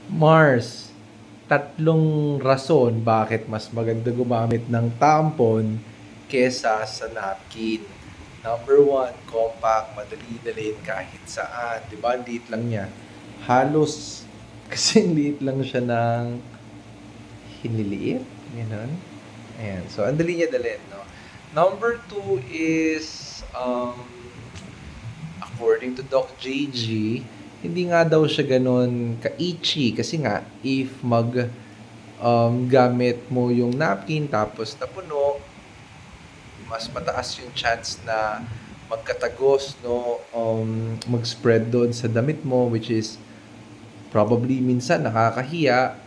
Mars, tatlong rason bakit mas maganda gumamit ng tampon kesa sa napkin. Number one, compact, madali dalhin kahit saan. Di ba? Ang liit lang niya. Halos, kasing liit lang siya ng hiniliit. Ganun. Ayan. So, ang dali niya dalhin, no? Number two is, according to Doc JG, hindi nga daw siya ganun ka-itchy kasi nga if gamit mo yung napkin tapos napuno, mas mataas yung chance na magkatagos, no, mag-spread doon sa damit mo, which is probably minsan nakakahiya,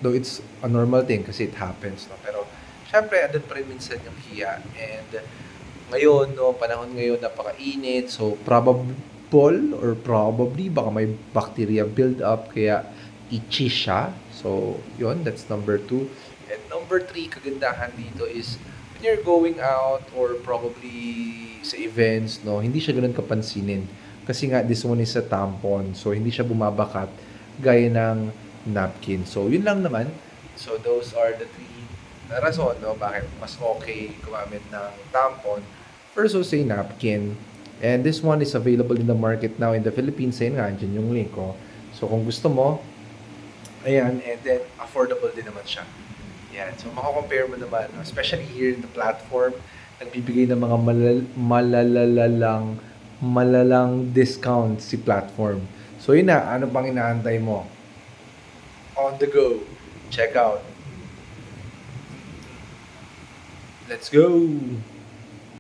though it's a normal thing kasi it happens, no? Pero syempre andun pa rin minsan yung hiya, and ngayon, no, panahon ngayon napakainit, so probably baka may bacteria build up kaya itchy siya. So, yun, that's number two. And number three, kagandahan dito is when you're going out or probably sa events, no, hindi siya ganun kapansinin. Kasi nga, this one is a tampon. So, hindi siya bumabakat gaya ng napkin. So, yun lang naman. So, those are the three rason, no, bakit mas okay gumamit ng tampon versus a napkin. And this one is available in the market now in the Philippines. Ayun nga, dyan yung link ko. So, kung gusto mo, ayan, and then affordable din naman siya. Yan. So, makakompare mo naman, no? Especially here in the platform, nagbibigay ng mga malalang discount si platform. So, yun na. Ano pang inaantay mo? On the go. Check out. Let's go!